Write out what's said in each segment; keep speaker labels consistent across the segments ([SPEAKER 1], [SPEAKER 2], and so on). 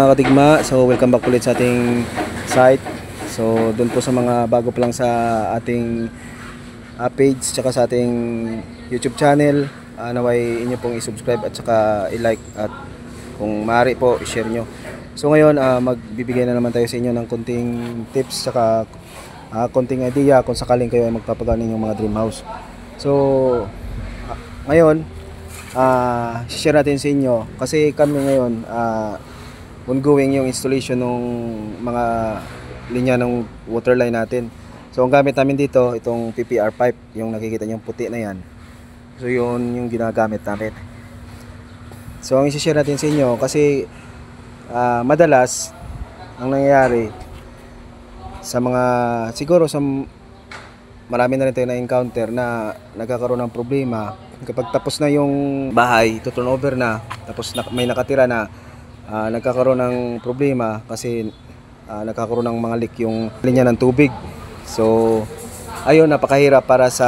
[SPEAKER 1] mga katigma, so welcome back ulit sa ating site. So doon po sa mga bago pa lang sa ating page tsaka sa ating YouTube channel, naway inyo pong i-subscribe at saka i-like at kung maaari po i-share nyo. So ngayon magbibigay na naman tayo sa inyo ng konting tips tsaka konting idea kung sakaling kayo ay magpapagawa ninyong mga dream house. So ngayon share natin sa inyo kasi kami ngayon ongoing yung installation ng mga linya ng water line natin. So ang gamit namin dito itong PPR pipe, yung nakikita niyo puti na yan. So yun yung ginagamit namin. So ang i-share natin sa inyo kasi madalas ang nangyayari sa mga siguro sa marami na rin tayo na encounter na nagkakaroon ng problema kapag tapos na yung bahay, to turnover na, tapos may nakatira na, nagkakaroon ng problema kasi nagkakaroon ng mga leak yung linya ng tubig. So ayun, napakahirap para sa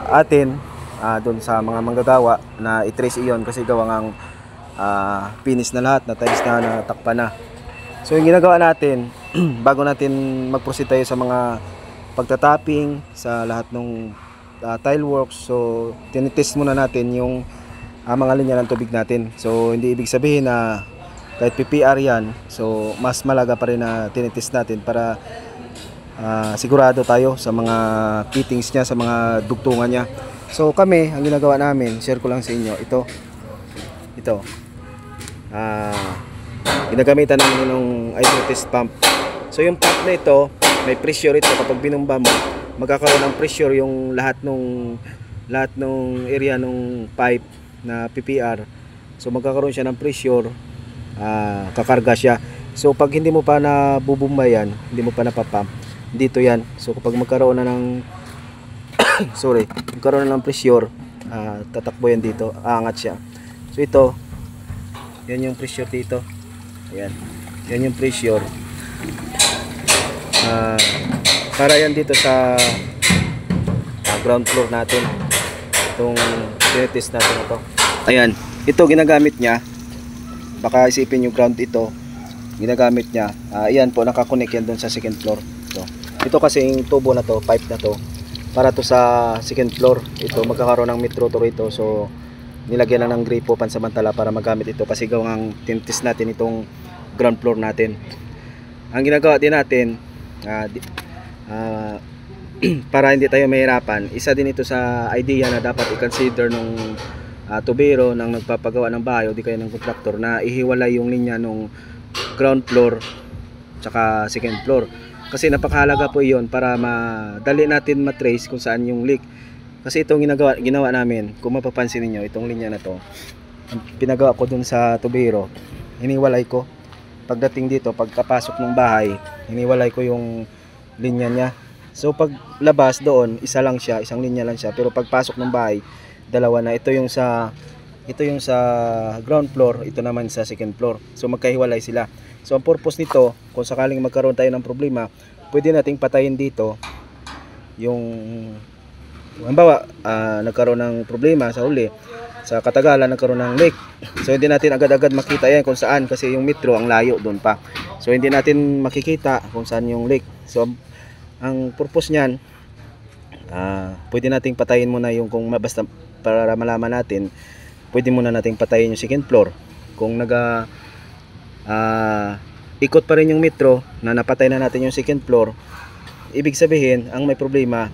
[SPEAKER 1] atin doon sa mga manggagawa na i-trace iyon kasi gawang finish na lahat, na tiles na, natakpan na. So yung ginagawa natin bago natin mag-proceed tayo sa mga pagtatapping sa lahat ng tile works, so tinitest muna natin yung mga linya ng tubig natin. So hindi ibig sabihin na kahit PPR yan, so mas malaga pa rin na tinitest natin para sigurado tayo sa mga fittings niya, sa mga dugtungan niya. So kami, ang ginagawa namin, share ko lang sa inyo, ito ginagamitan namin ng isotest pump. So yung pump na ito, may pressure ito. Kapag binumba mo, magkakaroon ng pressure yung lahat ng area ng pipe na PPR. So magkakaroon siya ng pressure, kakarga siya. So pag hindi mo pa nabubumba yan, hindi mo pa napapump, dito yan. So kapag magkaroon na ng magkaroon na ng pressure, tatakbo yan dito, aangat siya. So ito, yan yung pressure dito. Ayan, yan yung pressure. Para yan dito sa ground floor natin, itong tinitest natin ito. Ayan, ito ginagamit niya, baka isipin yung ground, ito ginagamit niya, ayan po, nakakonect yan doon sa second floor. Ito kasi yung tubo na to, pipe na to, para to sa second floor. Ito magkakaroon ng metro to rito, so nilagyan lang ng gripo pansamantala para magamit ito kasi gawang tinitest natin itong ground floor natin. Ang ginagawa din natin, para hindi tayo mahirapan, isa din ito sa idea na dapat i-consider nung tubero ng nagpapagawa ng bahay o di kaya ng contractor, na ihiwalay yung linya nung ground floor tsaka second floor. Kasi napakahalaga po iyon para madali natin matrace kung saan yung leak. Kasi itong ginawa namin, kung mapapansin niyo itong linya na to, pinagawa ko dun sa tubero, hiniwalay ko. Pagdating dito, pagkapasok ng bahay, hiniwalay ko yung linya niya. So pag labas doon, isa lang siya, isang linya lang siya. Pero pagpasok ng bahay, dalawa na. Ito yung sa ground floor, ito naman sa second floor. So magkahiwalay sila. So ang purpose nito, kung sakaling magkaroon tayo ng problema, pwede nating patayin dito yung halimbawa, nagkaroon ng problema sa huli, sa katagalan nagkaroon ng leak. So hindi natin agad-agad makita yan kung saan, kasi yung metro ang layo doon pa. So hindi natin makikita kung saan yung leak. So ang purpose niyan, pwede nating patayin muna yung, kung basta para malaman natin, pwede muna nating patayin yung second floor. Kung ikot pa rin yung metro na napatay na natin yung second floor, ibig sabihin ang may problema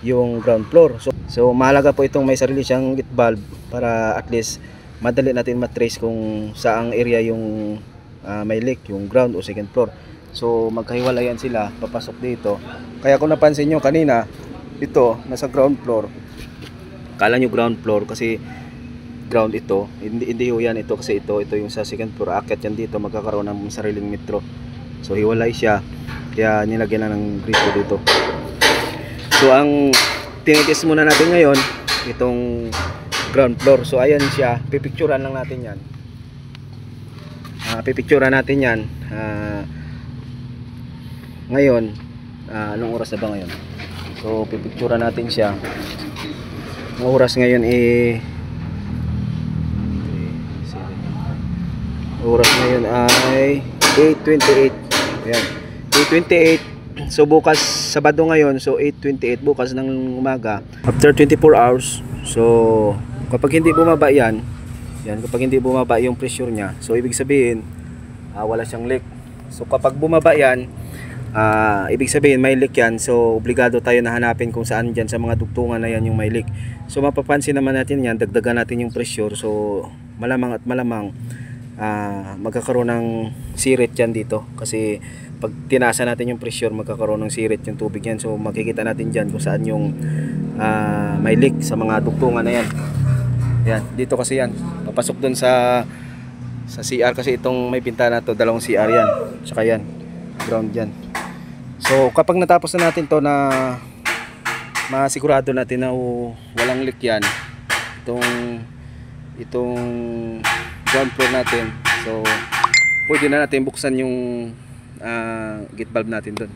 [SPEAKER 1] yung ground floor. So mahalaga po itong may sarili siyang gate valve para at least madali natin matrace kung saang area yung may leak, yung ground o second floor. So magkahiwalayan sila, papasok dito. Kaya kung napansin nyo kanina, ito nasa ground floor, kala nyo ground floor kasi ground ito, hindi ho yan ito, kasi ito yung sa second floor. Akyat yan dito, magkakaroon ng sariling metro. So hiwalay siya, kaya nilagyan na ng gripo dito. So ang tinitest muna natin ngayon, itong ground floor. So ayan siya, pipicturean lang natin yan. Pipicturean natin yan. Ngayon, anong oras na ba ngayon? So pipicturean natin siya. Ang oras ngayon Oras ngayon ay 8:28. Ayan. 8:28. So bukas Sabado ngayon, so 8:28 bukas ng umaga after 24 hours. So kapag hindi bumaba yan, kapag hindi bumaba yung pressure niya, so ibig sabihin wala siyang leak. So kapag bumaba yan, ibig sabihin may leak yan. So obligado tayo na hanapin kung saan dyan sa mga dugtungan na yan yung may leak. So mapapansin naman natin yan, dagdagan natin yung pressure. So malamang at malamang magkakaroon ng sirit yan dito, kasi pag tinasa natin yung pressure, magkakaroon ng sirit yung tubig yan. So makikita natin dyan kung saan yung may leak sa mga dugtungan na yan. Yan, dito kasi yan papasok dun sa CR, kasi itong may pintana to, dalawang CR yan, saka yan ground yan. So kapag natapos na natin to, na masigurado natin na walang leak yan, itong ground floor natin, so pwede na natin buksan yung gate valve natin doon.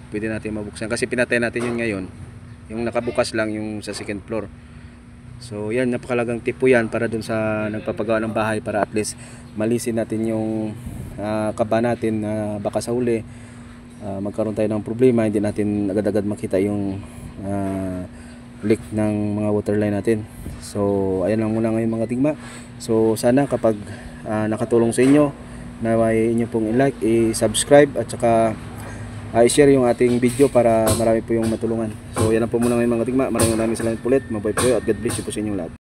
[SPEAKER 1] Pwede natin mabuksan kasi pinatay natin yun ngayon, yung nakabukas lang yung sa second floor. So yan, napakalagang tip po yan para dun sa nagpapagawa ng bahay, para at least malisin natin yung kaba natin na baka sa huli magkaroon tayo ng problema, hindi natin agad-agad makita yung leak ng mga water line natin. So ayan lang muna ngayon mga tigma. So sana kapag nakatulong sa inyo, naway inyo pong i-like, i-subscribe at saka i-share yung ating video para marami po yung matulungan. So yan lang po muna ngayon mga tigma. Maraming salamat po ulit. Mabuhay po at God bless you po sa inyong lahat.